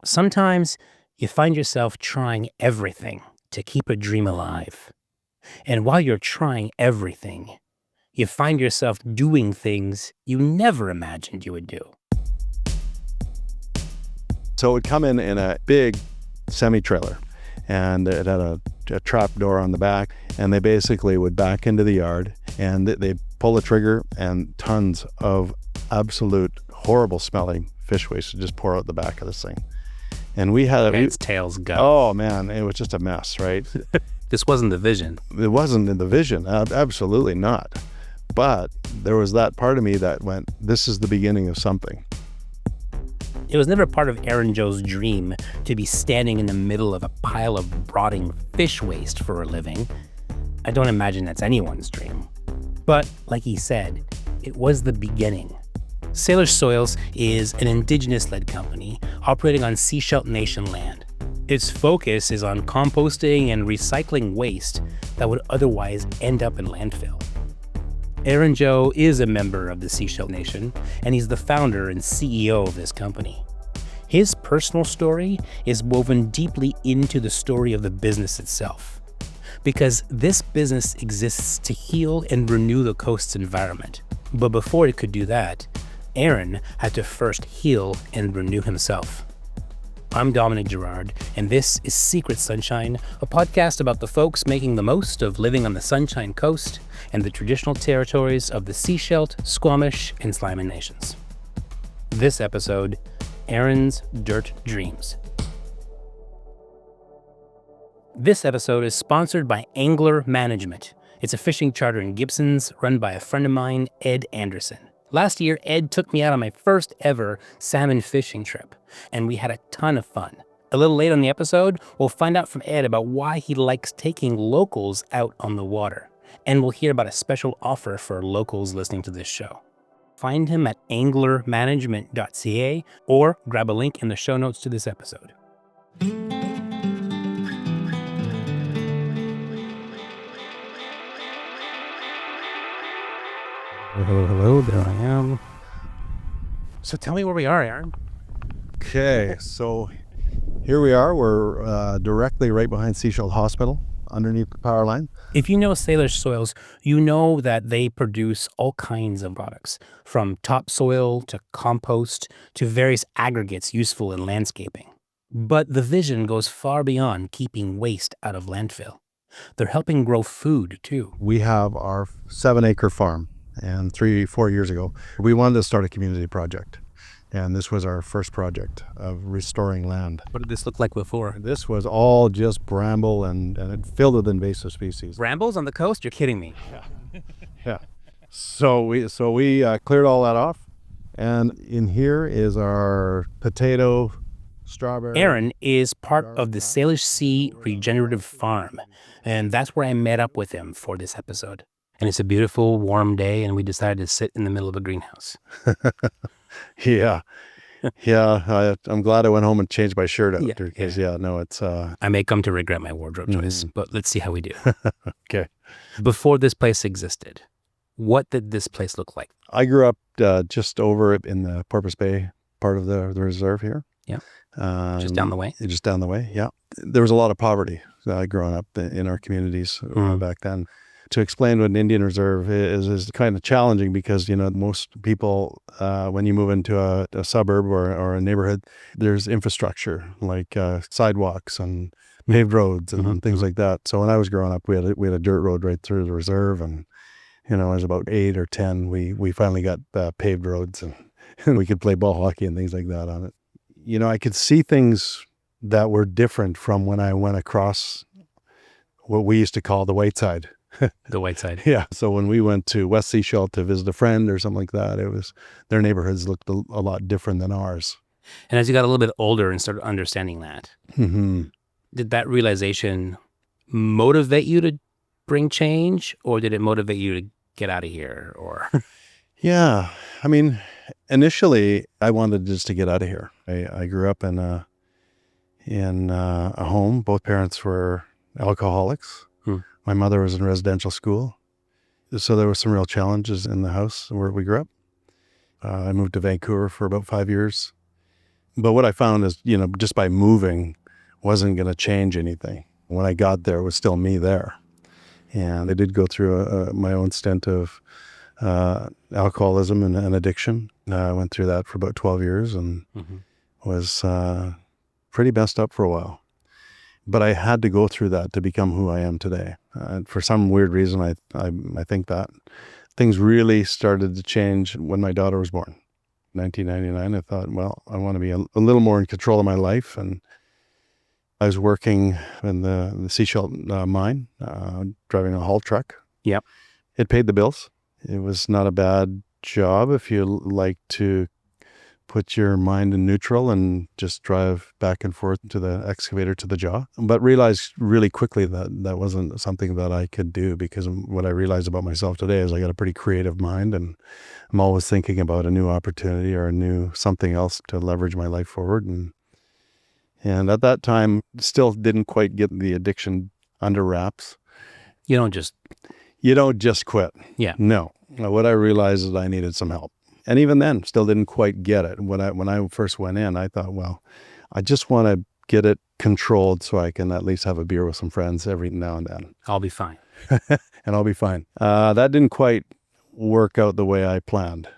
Sometimes you find yourself trying everything to keep a dream alive. And while you're trying everything, you find yourself doing things you never imagined you would do. So it would come in a big semi-trailer, and it had a trap door on the back, and they basically would back into the yard, and they pull the trigger, and tons of absolute horrible smelling fish waste would just pour out the back of this thing. And we had Its tails go. Oh man, it was just a mess, right? This wasn't the vision. It wasn't in the vision, absolutely not. But there was that part of me that went, this is the beginning of something. It was never part of Aaron Joe's dream to be standing in the middle of a pile of rotting fish waste for a living. I don't imagine that's anyone's dream. But like he said, it was the beginning. Salish Soils is an indigenous-led company operating on Seashell Nation land. Its focus is on composting and recycling waste that would otherwise end up in landfill. Aaron Joe is a member of the Seashell Nation, and he's the founder and CEO of this company. His personal story is woven deeply into the story of the business itself, because this business exists to heal and renew the coast's environment. But before it could do that, Aaron had to first heal and renew himself. I'm Dominic Girard, and this is Secret Sunshine, a podcast about the folks making the most of living on the Sunshine Coast and the traditional territories of the Seashell, Squamish, and Sliman Nations. This episode, Aaron's Dirt Dreams. This episode is sponsored by Angler Management. It's a fishing charter in Gibsons run by a friend of mine, Ed Anderson. Last year, Ed took me out on my first ever salmon fishing trip, and we had a ton of fun. A little late on the episode, we'll find out from Ed about why he likes taking locals out on the water, and we'll hear about a special offer for locals listening to this show. Find him at anglermanagement.ca or grab a link in the show notes to this episode. Hello, there I am. So tell me where we are, Aaron. Okay, so here we are. We're directly right behind Seashell Hospital, underneath the power line. If you know Salish Soils, you know that they produce all kinds of products, from topsoil to compost to various aggregates useful in landscaping. But the vision goes far beyond keeping waste out of landfill. They're helping grow food, too. We have our 7-acre farm, and 3-4 years ago, we wanted to start a community project. And this was our first project of restoring land. What did this look like before? This was all just bramble and it filled with invasive species. Brambles on the coast? You're kidding me. Yeah. So we cleared all that off. And in here is our potato, strawberry. Aaron is part of the Salish Sea Regenerative Farm. And that's where I met up with him for this episode. And it's a beautiful, warm day, and we decided to sit in the middle of a greenhouse. Yeah. I'm glad I went home and changed my shirt out. Because, it's... I may come to regret my wardrobe choice, but let's see how we do. Okay. Before this place existed, what did this place look like? I grew up just over in the Porpoise Bay part of the reserve here. Yeah. Just down the way? Just down the way, yeah. There was a lot of poverty growing up in our communities back then. To explain what an Indian reserve is kind of challenging because, most people, when you move into a suburb or a neighborhood, there's infrastructure like sidewalks and paved roads and things like that. So when I was growing up, we had a dirt road right through the reserve, and, I was about 8 or 10. We finally got paved roads and we could play ball hockey and things like that on it. I could see things that were different from when I went across what we used to call the white side. The white side. Yeah. So when we went to West Seashell to visit a friend or something like that, their neighborhoods looked a lot different than ours. And as you got a little bit older and started understanding that, did that realization motivate you to bring change, or did it motivate you to get out of here? Or Yeah. I mean, initially I wanted just to get out of here. I grew up in a home. Both parents were alcoholics. My mother was in residential school, so there were some real challenges in the house where we grew up. I moved to Vancouver for about 5 years. But what I found is, just by moving wasn't going to change anything. When I got there, it was still me there. And I did go through my own stint of alcoholism and addiction. I went through that for about 12 years and was pretty messed up for a while. But I had to go through that to become who I am today. For some weird reason, I think that things really started to change when my daughter was born. 1999, I thought, well, I want to be a little more in control of my life. And I was working in the seashell mine, driving a haul truck. Yep. It paid the bills. It was not a bad job if you like to put your mind in neutral and just drive back and forth to the excavator to the jaw. But realized really quickly that wasn't something that I could do, because what I realized about myself today is I got a pretty creative mind, and I'm always thinking about a new opportunity or a new something else to leverage my life forward. And at that time, still didn't quite get the addiction under wraps. You don't just quit. Yeah. No. What I realized is I needed some help. And even then, still didn't quite get it. When I first went in, I thought, well, I just want to get it controlled so I can at least have a beer with some friends every now and then. I'll be fine. And I'll be fine. That didn't quite work out the way I planned.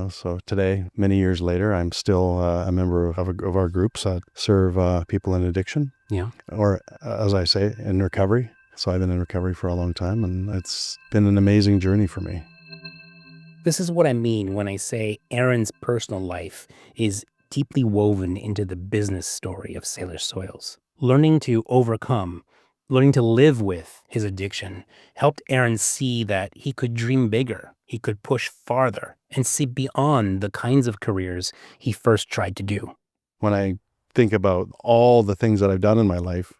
So today, many years later, I'm still a member of our groups that serve people in addiction. Yeah. Or, as I say, in recovery. So I've been in recovery for a long time, and it's been an amazing journey for me. This is what I mean when I say Aaron's personal life is deeply woven into the business story of Salish Soils. Learning to overcome, learning to live with his addiction helped Aaron see that he could dream bigger, he could push farther, and see beyond the kinds of careers he first tried to do. When I think about all the things that I've done in my life,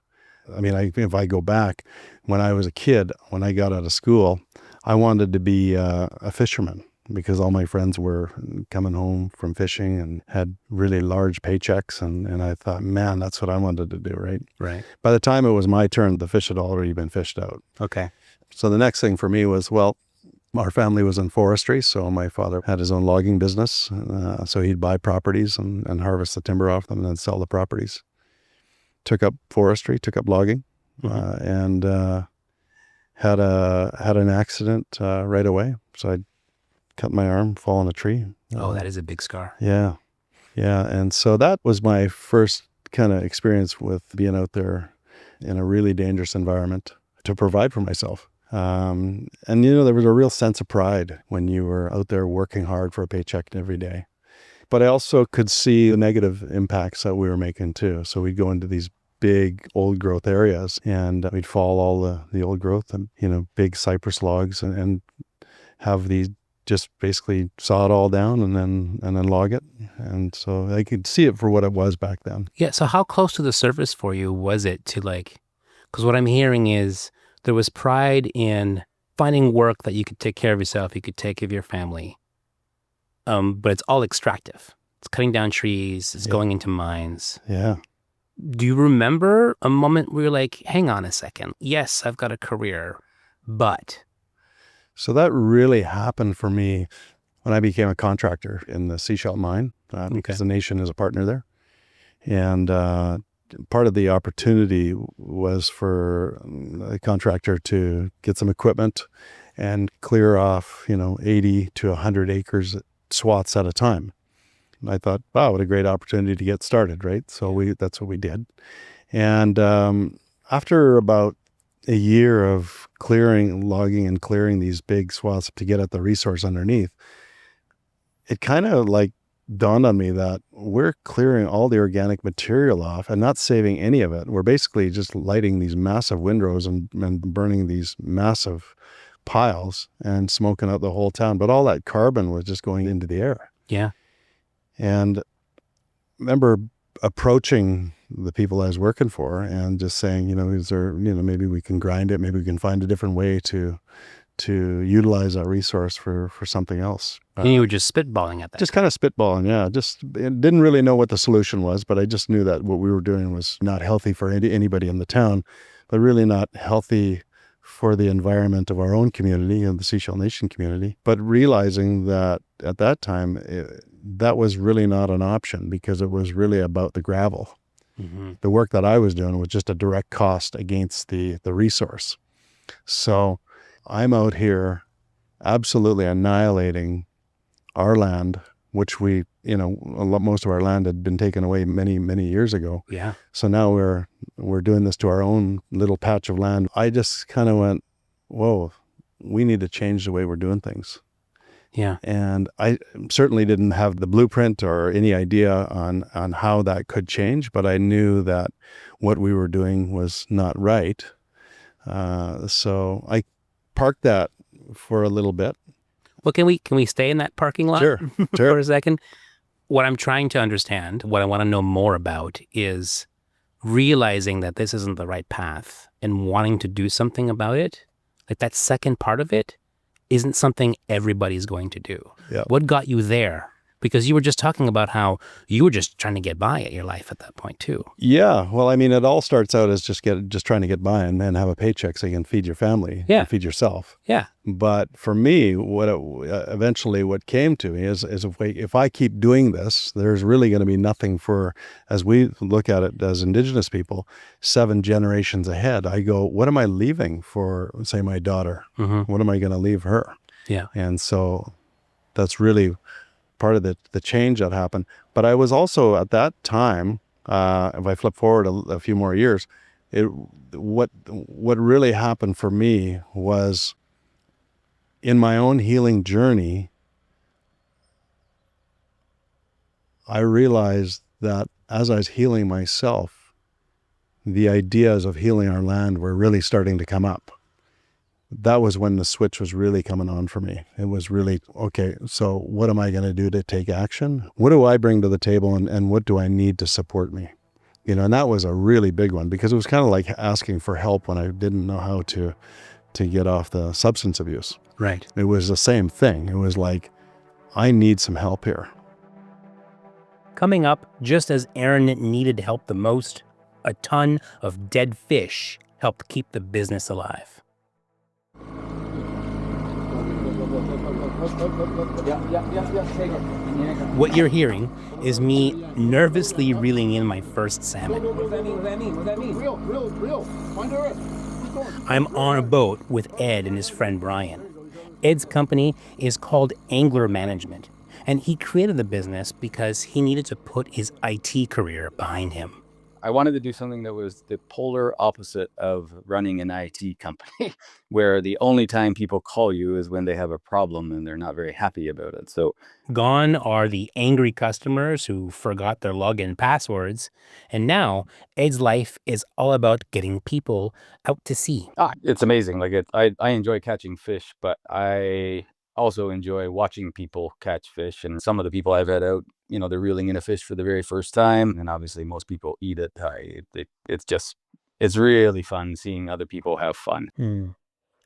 if I go back, when I was a kid, when I got out of school, I wanted to be a fisherman, because all my friends were coming home from fishing and had really large paychecks. And I thought, man, that's what I wanted to do, right? Right. By the time it was my turn, the fish had already been fished out. Okay. So the next thing for me was, well, our family was in forestry. So my father had his own logging business. So he'd buy properties and harvest the timber off them and then sell the properties. Took up forestry, took up logging, and had an accident right away. So I cut my arm, fall on a tree. Oh, that is a big scar. Yeah. And so that was my first kind of experience with being out there in a really dangerous environment to provide for myself. And there was a real sense of pride when you were out there working hard for a paycheck every day. But I also could see the negative impacts that we were making too. So we'd go into these big old growth areas and we'd fall all the old growth and, big cypress logs and have these just basically saw it all down and then log it. And so I could see it for what it was back then. Yeah. So how close to the surface for you was it to because what I'm hearing is there was pride in finding work that you could take care of yourself, you could take care of your family. But it's all extractive. It's cutting down trees, it's going into mines. Yeah. Do you remember a moment where you're like, hang on a second. Yes, I've got a career, but... So that really happened for me when I became a contractor in the seashell mine, because the nation is a partner there. And part of the opportunity was for a contractor to get some equipment and clear off, 80 to 100 acres swaths at a time. And I thought, wow, what a great opportunity to get started, right? So that's what we did. And after about a year of logging and clearing these big swaths to get at the resource underneath, it kind of dawned on me that we're clearing all the organic material off and not saving any of it. We're basically just lighting these massive windrows and burning these massive piles and smoking out the whole town. But all that carbon was just going into the air. Yeah. And I remember approaching the people I was working for and just saying, is there, maybe we can grind it, maybe we can find a different way to utilize that resource for something else. And you were just spitballing at that. Just kind of spitballing, yeah. Didn't really know what the solution was, but I just knew that what we were doing was not healthy for anybody in the town, but really not healthy for the environment of our own community and the Seashell Nation community. But realizing that at that time, that was really not an option because it was really about the gravel. Mm-hmm. The work that I was doing was just a direct cost against the resource. So I'm out here absolutely annihilating our land, which we, most of our land had been taken away many, many years ago. Yeah. So now we're doing this to our own little patch of land. I just kind of went, whoa, we need to change the way we're doing things. Yeah. And I certainly didn't have the blueprint or any idea on how that could change, but I knew that what we were doing was not right. So I parked that for a little bit. Well, can we stay in that parking lot Sure. for a second? What I'm trying to understand, what I want to know more about is realizing that this isn't the right path and wanting to do something about it. Like that second part of it isn't something everybody's going to do. Yeah. What got you there? Because you were just talking about how you were just trying to get by at your life at that point too. Yeah. Well, I mean, it all starts out as just trying to get by and have a paycheck so you can feed your family and feed yourself. Yeah. But for me, eventually what came to me is if I keep doing this, there's really going to be nothing for, as we look at it as Indigenous people, 7 generations ahead. I go, what am I leaving for, say, my daughter? Mm-hmm. What am I going to leave her? Yeah. And so that's really part of the change that happened. But I was also at that time, if I flip forward a few more years, what really happened for me was in my own healing journey, I realized that as I was healing myself, the ideas of healing our land were really starting to come up. That was when the switch was really coming on for me. It was really, okay, so what am I going to do to take action? What do I bring to the table and what do I need to support me? And that was a really big one because it was kind of like asking for help when I didn't know how to get off the substance abuse. Right. It was the same thing. It was like, I need some help here. Coming up, just as Aaron needed help the most, a ton of dead fish helped keep the business alive. What you're hearing is me nervously reeling in my first salmon. What does that mean? Reel. Under it. I'm on a boat with Ed and his friend Brian. Ed's company is called Angler Management, and he created the business because he needed to put his IT career behind him. I wanted to do something that was the polar opposite of running an IT company, where the only time people call you is when they have a problem and they're not very happy about it. So gone are the angry customers who forgot their login passwords. And now Ed's life is all about getting people out to sea. It's amazing. I enjoy catching fish, but I also enjoy watching people catch fish. And some of the people I've had out, they're reeling in a fish for the very first time. And obviously most people eat it. It's really fun seeing other people have fun.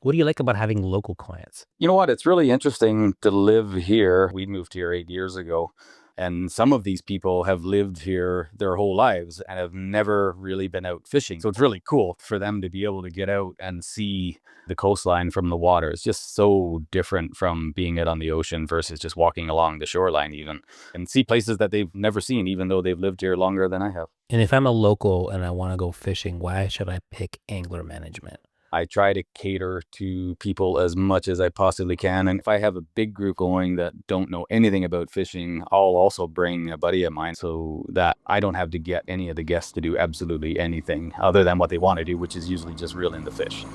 What do you like about having local clients? You know what? It's really interesting to live here. We moved here 8 years ago. And some of these people have lived here their whole lives and have never really been out fishing. So it's really cool for them to be able to get out and see the coastline from the water. It's just so different from being out on the ocean versus just walking along the shoreline even, and see places that they've never seen, even though they've lived here longer than I have. And if I'm a local and I want to go fishing, why should I pick Angler Management? I try to cater to people as much as I possibly can. And if I have a big group going that don't know anything about fishing, I'll also bring a buddy of mine so that I don't have to get any of the guests to do absolutely anything other than what they want to do, which is usually just reel in the fish.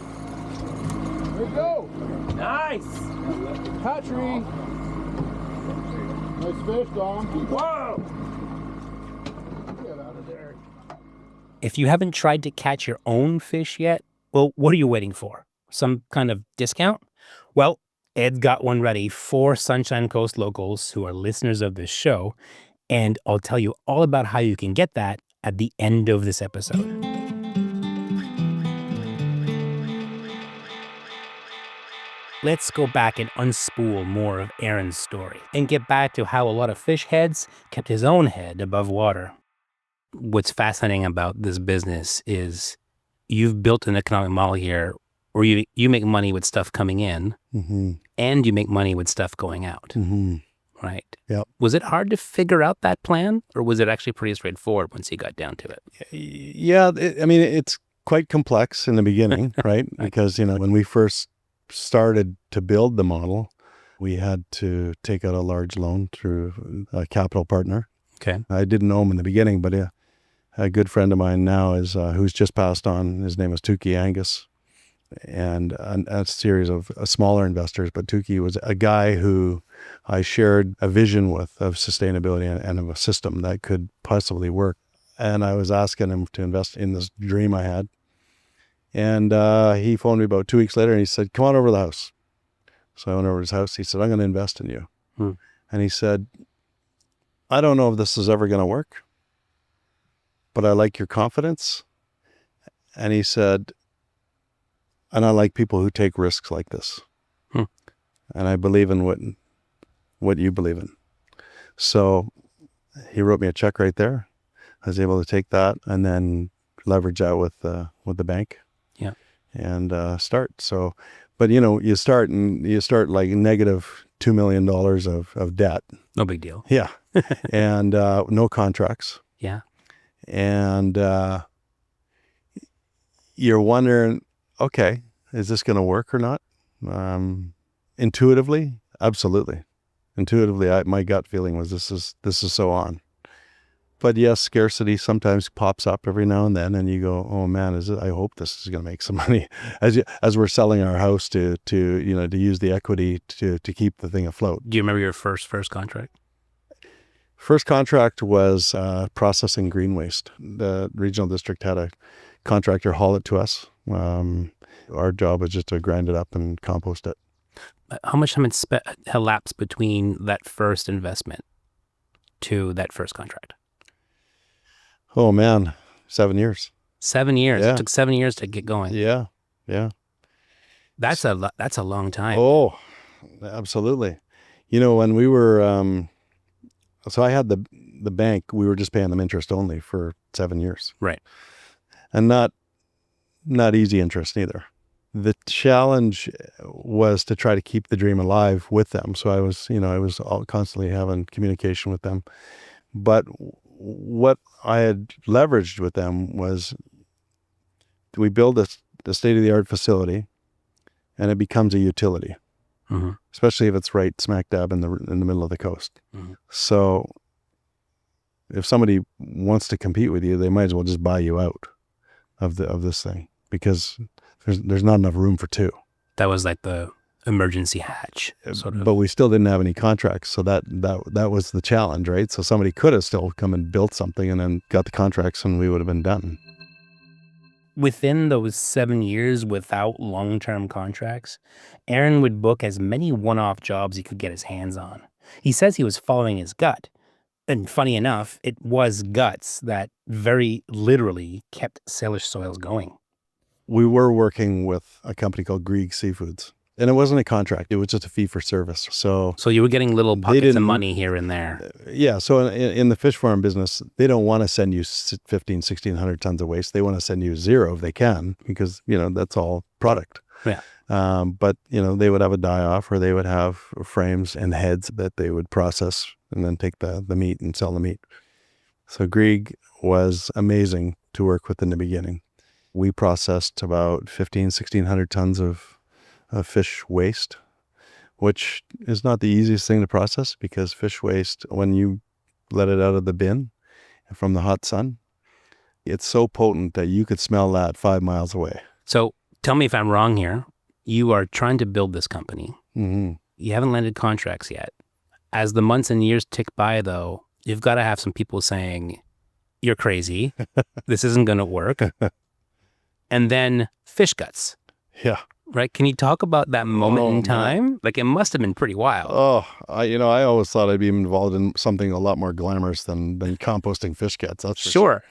There you go. Nice. Hatchery. Nice fish, Dom. Whoa. Get out of there. If you haven't tried to catch your own fish yet, well, what are you waiting for? Some kind of discount? Well, Ed's got one ready for Sunshine Coast locals who are listeners of this show, and I'll tell you all about how you can get that at the end of this episode. Let's go back and unspool more of Aaron's story and get back to how a lot of fish heads kept his own head above water. What's fascinating about this business is you've built an economic model here where you make money with stuff coming in, and you make money with stuff going out. Right. Yep. Was it hard to figure out that plan, or was it actually pretty straightforward once you got down to it? Yeah, I mean, it's quite complex in the beginning, right? Because, when we first started to build the model, we had to take out a large loan through a capital partner. Okay. I didn't know him in the beginning, but a good friend of mine now is who's just passed on. His name is Tukey Angus, and a series of smaller investors. But Tukey was a guy who I shared a vision with of sustainability and of a system that could possibly work. And I was asking him to invest in this dream I had. And he phoned me about 2 weeks later and he said, come on over to the house. So I went over to his house. He said, I'm going to invest in you. And he said, I don't know if this is ever going to work, but I like your confidence. And he said, and I like people who take risks like this. And I believe in what you believe in. So he wrote me a check right there. I was able to take that and then leverage that with the bank. Yeah. And start. So, but you start like negative $2 million of debt. No big deal. Yeah. And no contracts. Yeah. And you're wondering, okay, is this going to work or not? Intuitively, absolutely. Intuitively, my gut feeling was this is so on. But yes, scarcity sometimes pops up every now and then, and you go, "Oh man, I hope this is going to make some money." As we're selling our house to use the equity to keep the thing afloat. Do you remember your first contract? First contract was processing green waste. The regional district had a contractor haul it to us. Our job was just to grind it up and compost it. How much time had elapsed between that first investment to that first contract? Oh man, 7 years. 7 years. Yeah. It took 7 years to get going. Yeah. That's a long time. Oh, absolutely. When we were, so I had the bank, we were just paying them interest only for 7 years. Right. And not easy interest either. The challenge was to try to keep the dream alive with them. So I was constantly having communication with them. But what I had leveraged with them was we build a state-of-the-art facility and it becomes a utility, especially if it's right smack dab in the middle of the coast. So if somebody wants to compete with you, they might as well just buy you out of this thing because there's not enough room for two. That was like the emergency hatch, sort of. But we still didn't have any contracts, so that was the challenge, right? So somebody could have still come and built something and then got the contracts and we would have been done. Within those 7 years without long-term contracts, Aaron would book as many one-off jobs he could get his hands on. He says he was following his gut. And funny enough, it was guts that very literally kept Salish Soils going. We were working with a company called Grieg Seafoods. And it wasn't a contract. It was just a fee for service. So you were getting little pockets of money here and there. Yeah. So in the fish farm business, they don't want to send you 1,500 tons of waste. They want to send you 0 if they can, because, that's all product. Yeah. But, they would have a die-off or they would have frames and heads that they would process and then take the meat and sell the meat. So Grieg was amazing to work with in the beginning. We processed about 1,600 tons of fish waste, which is not the easiest thing to process because fish waste, when you let it out of the bin from the hot sun, it's so potent that you could smell that 5 miles away. So tell me if I'm wrong here. You are trying to build this company. Mm-hmm. You haven't landed contracts yet. As the months and years tick by, though, you've got to have some people saying, you're crazy. This isn't going to work. And then fish guts. Yeah. Right? Can you talk about that moment in time? Man. Like, it must have been pretty wild. Oh, I always thought I'd be involved in something a lot more glamorous than composting fish guts. That's for sure.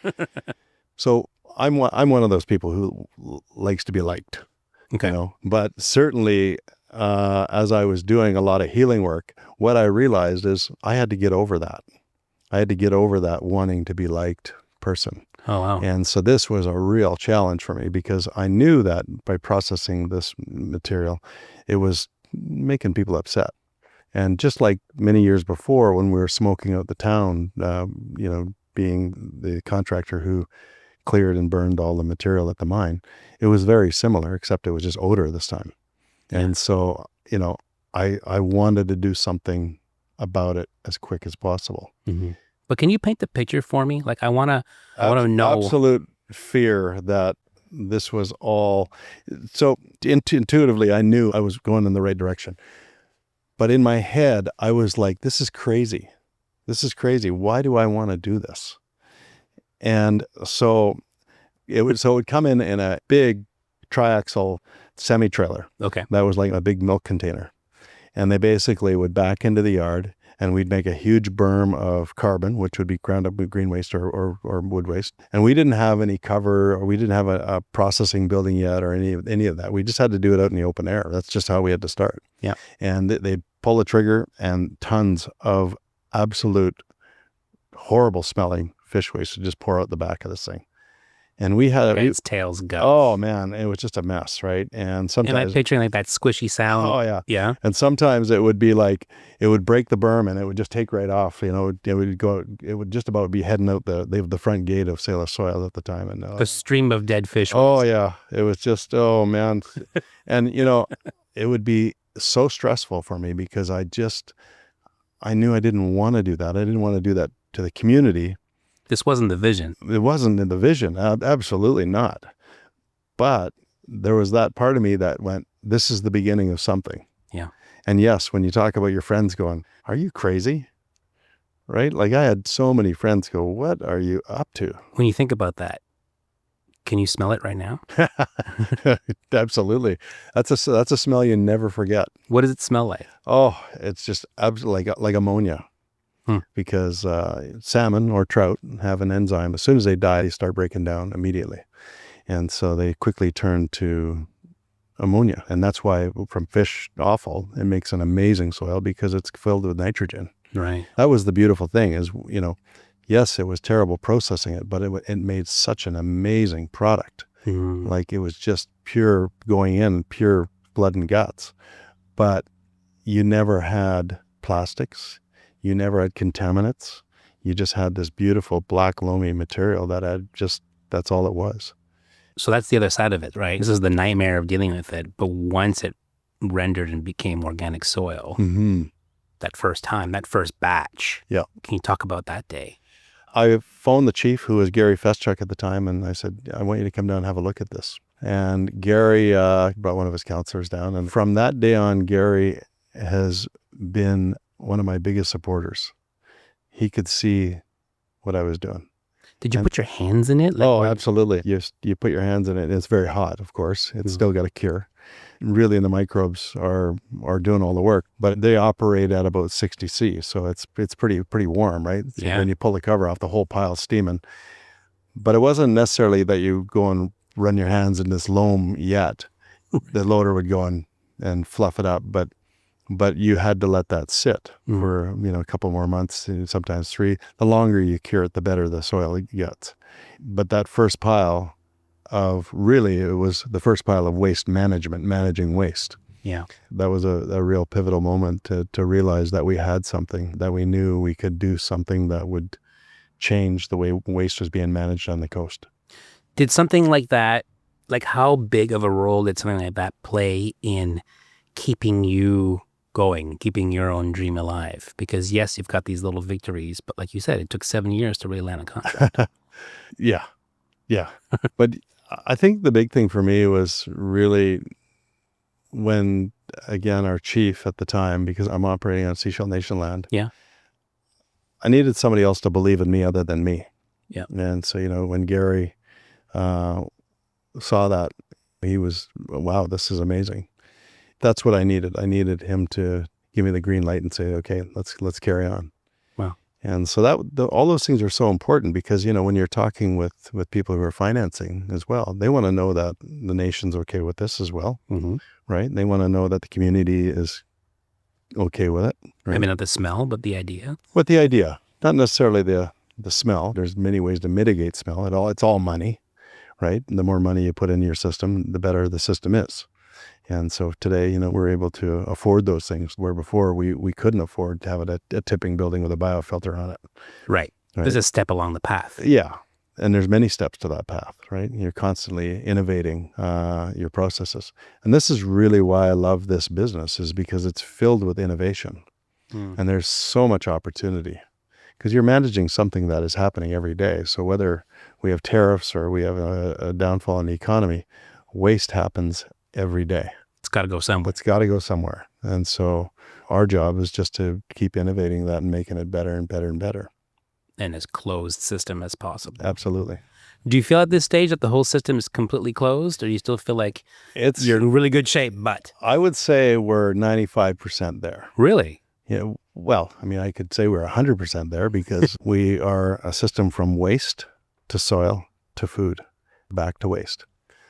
So I'm one of those people who likes to be liked. Okay. But certainly, as I was doing a lot of healing work, what I realized is I had to get over that. I had to get over that wanting to be liked person. Oh, wow. And so this was a real challenge for me because I knew that by processing this material, it was making people upset. And just like many years before when we were smoking out the town, being the contractor who cleared and burned all the material at the mine, it was very similar, except it was just odor this time. Yeah. And so, I wanted to do something about it as quick as possible. Mm-hmm. But can you paint the picture for me? Like, I want to know. Absolute fear that this was all. So intuitively, I knew I was going in the right direction. But in my head, I was like, this is crazy. This is crazy. Why do I want to do this? And so it would come in a big triaxle semi-trailer. Okay. That was like a big milk container. And they basically would back into the yard, and we'd make a huge berm of carbon, which would be ground up with green waste or wood waste. And we didn't have any cover, or we didn't have a processing building yet, or any of that. We just had to do it out in the open air. That's just how we had to start. Yeah. And they pull the trigger, and tons of absolute horrible smelling fish waste would just pour out the back of this thing. And we had its tails go. Oh man, it was just a mess, right? And sometimes, am I picturing like that squishy sound? Oh yeah, yeah. And sometimes it would be like it would break the berm and it would just take right off. It would just about be heading out the front gate of Salish Soils at the time, and a stream of dead fish. Oh yeah, it was just man, and it would be so stressful for me because I knew I didn't want to do that. I didn't want to do that to the community. This wasn't the vision. It wasn't in the vision. Absolutely not. But there was that part of me that went, this is the beginning of something. Yeah. And yes, when you talk about your friends going, are you crazy? Right? Like I had so many friends go, what are you up to? When you think about that, can you smell it right now? Absolutely. That's a smell you never forget. What does it smell like? Oh, it's just absolutely like ammonia. Because salmon or trout have an enzyme. As soon as they die, they start breaking down immediately. And so they quickly turn to ammonia. And that's why from fish offal, it makes an amazing soil because it's filled with nitrogen. Right. That was the beautiful thing is, yes, it was terrible processing it, but it made such an amazing product. Mm. Like it was just pure going in, pure blood and guts. But you never had plastics. You never had contaminants. You just had this beautiful black loamy material that's all it was. So that's the other side of it, right? This is the nightmare of dealing with it. But once it rendered and became organic soil, that first time, that first batch. Yeah. Can you talk about that day? I phoned the chief, who was Gary Feschuk at the time, and I said, I want you to come down and have a look at this. And Gary brought one of his counselors down. And from that day on, Gary has been one of my biggest supporters. He could see what I was doing. Did you put your hands in it? Absolutely. You put your hands in it. It's very hot, of course. It's still got a cure. Really, the microbes are doing all the work, but they operate at about 60 C, so it's pretty warm, right? So yeah. when you pull the cover off, the whole pile's steaming. But it wasn't necessarily that you go and run your hands in this loam yet. The loader would go and fluff it up, but you had to let that sit for a couple more months, sometimes 3. The longer you cure it, the better the soil gets. But that first pile it was the first pile of waste management, managing waste. Yeah, that was a real pivotal moment to realize that we had something, that we knew we could do something that would change the way waste was being managed on the coast. Did something like that, like how big of a role did something like that play in keeping you going, keeping your own dream alive? Because yes, you've got these little victories, but like you said, it took 7 years to really land a contract. Yeah. But I think the big thing for me was really when, again, our chief at the time, because I'm operating on Seashell Nation land. Yeah. I needed somebody else to believe in me other than me. Yeah. And so, when Gary saw that, he was, wow, this is amazing. That's what I needed. I needed him to give me the green light and say, okay, let's carry on. Wow. And so all those things are so important because, when you're talking with people who are financing as well, they want to know that the nation's okay with this as well, right? They want to know that the community is okay with it. Right? I mean, not the smell, but the idea. With the idea, not necessarily the smell. There's many ways to mitigate smell. It's all money, right? And the more money you put into your system, the better the system is. And so today, you know, we're able to afford those things where before we couldn't afford to have a tipping building with a biofilter on it. Right. There's a step along the path. Yeah. And there's many steps to that path, right? You're constantly innovating your processes. And this is really why I love this business, is because it's filled with innovation. And there's so much opportunity because you're managing something that is happening every day. So whether we have tariffs or we have a downfall in the economy, waste happens every day. It's got to go somewhere. It's got to go somewhere. And so our job is just to keep innovating that and making it better and better and better. And as closed system as possible. Absolutely. Do you feel at this stage that the whole system is completely closed, or do you still feel like you're in really good shape? But I would say we're 95% there. Really? You know, well, I mean, I could say we're 100% there because we are a system from waste to soil to food, back to waste.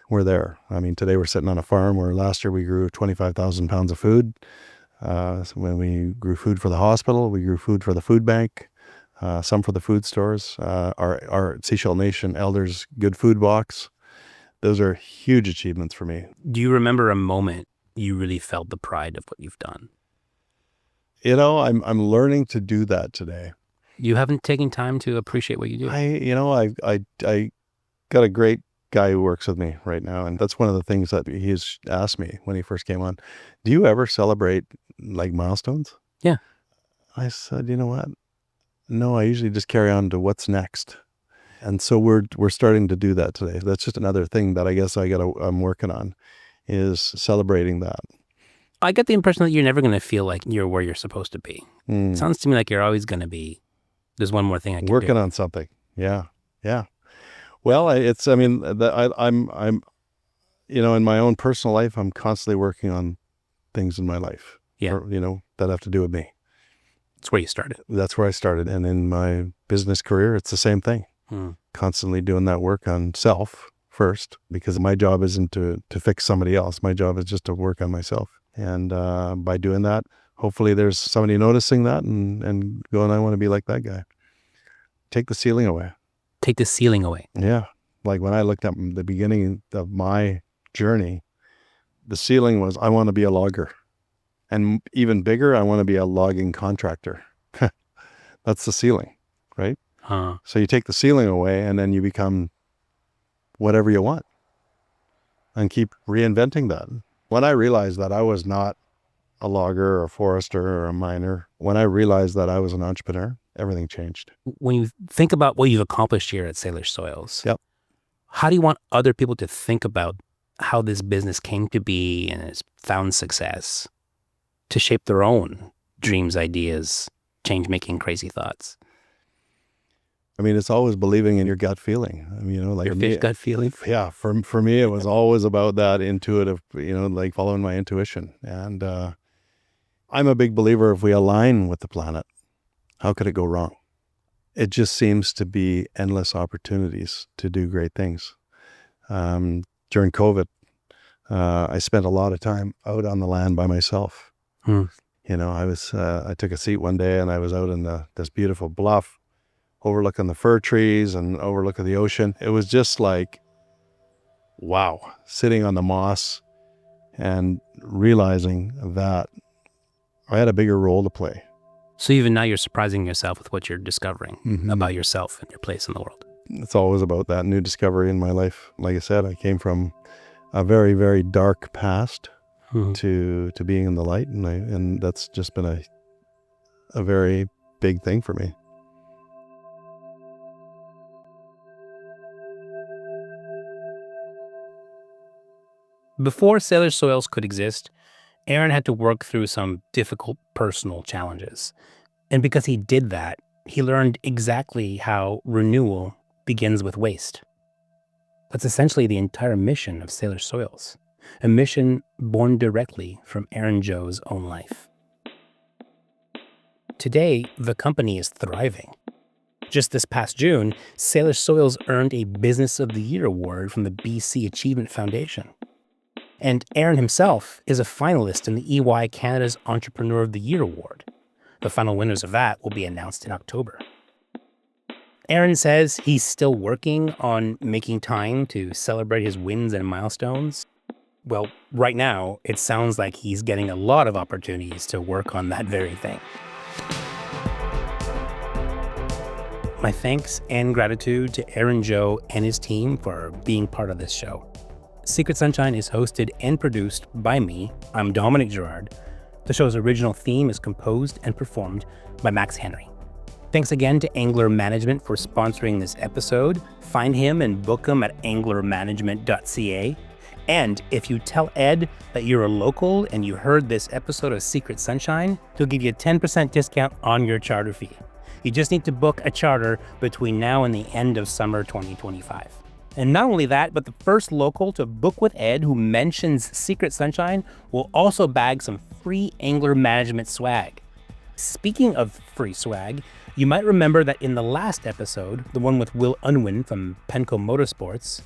We're there. I mean, today we're sitting on a farm where last year we grew 25,000 pounds of food. So when we grew food for the hospital, we grew food for the food bank, some for the food stores, our Seashell Nation Elders Good Food Box. Those are huge achievements for me. Do you remember a moment you really felt the pride of what you've done? You know, I'm learning to do that today. You haven't taken time to appreciate what you do. I got a great guy who works with me right now, and that's one of the things that he's asked me when he first came on. Do you ever celebrate like milestones? Yeah. I said, you know what? No, I usually just carry on to what's next. And so we're starting to do that today. That's just another thing that I guess I'm working on, is celebrating that. I get the impression that you're never going to feel like you're where you're supposed to be. It sounds to me like you're always going to be, there's one more thing I can working do. on something. Yeah. Well, I'm, you know, in my own personal life, I'm constantly working on things in my life. Yeah. You know, that have to do with me. That's where you started. That's where I started. And in my business career, it's the same thing. Constantly doing that work on self first, because my job isn't to fix somebody else. My job is just to work on myself. And by doing that, hopefully there's somebody noticing that and going, I want to be like that guy. Take the ceiling away. Take the ceiling away. Yeah. Like when I looked at the beginning of my journey, the ceiling was, I want to be a logger. And even bigger, I want to be a logging contractor. That's the ceiling, right? So you take the ceiling away and then you become whatever you want and keep reinventing that. When I realized that I was not a logger or a forester or a miner, when I realized that I was an entrepreneur, everything changed. When you think about what you've accomplished here at Salish Soils, Yep. How do you want other people to think about how this business came to be and has found success to shape their own dreams, ideas, change-making, crazy thoughts? I mean, it's always believing in your gut feeling. I mean, you know, like Your fish gut feeling? Yeah, for me, it was always about that intuitive, you know, like following my intuition. And I'm a big believer, if we align with the planet, how could it go wrong? It just seems to be endless opportunities to do great things. During COVID, I spent a lot of time out on the land by myself. You know, I took a seat one day and I was out in this beautiful bluff, overlooking the fir trees and overlooking the ocean. It was just like, wow, sitting on the moss and realizing that I had a bigger role to play. So even now you're surprising yourself with what you're discovering about yourself and your place in the world. It's always about that new discovery in my life. Like I said, I came from a very, very dark past to being in the light. And that's just been a very big thing for me. Before Salish Soils could exist, Aaron had to work through some difficult personal challenges. And because he did that, he learned exactly how renewal begins with waste. That's essentially the entire mission of Salish Soils, a mission born directly from Aaron Joe's own life. Today, the company is thriving. Just this past June, Salish Soils earned a Business of the Year award from the BC Achievement Foundation. And Aaron himself is a finalist in the EY Canada's Entrepreneur of the Year award. The final winners of that will be announced in October. Aaron says he's still working on making time to celebrate his wins and milestones, Well, right now, it sounds like he's getting a lot of opportunities to work on that very thing. My thanks and gratitude to Aaron Joe and his team for being part of this show. Secret Sunshine is hosted and produced by me. I'm Dominic Girard. The show's original theme is composed and performed by Max Henry. Thanks again to Angler Management for sponsoring this episode. Find him and book him at anglermanagement.ca. And if you tell Ed that you're a local and you heard this episode of Secret Sunshine, he'll give you a 10% discount on your charter fee. You just need to book a charter between now and the end of summer 2025. And not only that, but the first local to book with Ed who mentions Secret Sunshine will also bag some free Angler Management swag. Speaking of free swag, you might remember that in the last episode, the one with Will Unwin from Penco Motorsports,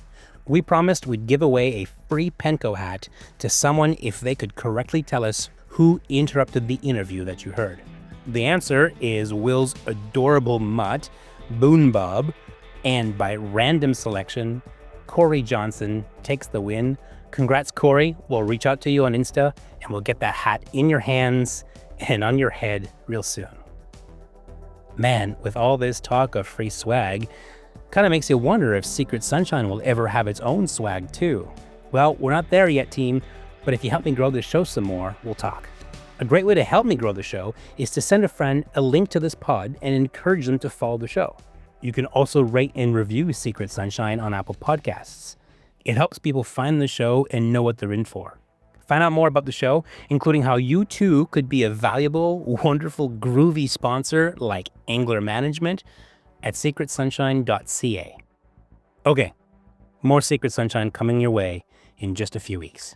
we promised we'd give away a free Penco hat to someone if they could correctly tell us who interrupted the interview that you heard. The answer is Will's adorable mutt, Boon Bob, and by random selection, Corey Johnson takes the win. Congrats, Corey. We'll reach out to you on Insta and we'll get that hat in your hands and on your head real soon. Man, with all this talk of free swag, kind of makes you wonder if Secret Sunshine will ever have its own swag too. Well, we're not there yet, team, but if you help me grow this show some more, we'll talk. A great way to help me grow the show is to send a friend a link to this pod and encourage them to follow the show. You can also rate and review Secret Sunshine on Apple Podcasts. It helps people find the show and know what they're in for. Find out more about the show, including how you too could be a valuable, wonderful, groovy sponsor like Angler Management at secretsunshine.ca. Okay, more Secret Sunshine coming your way in just a few weeks.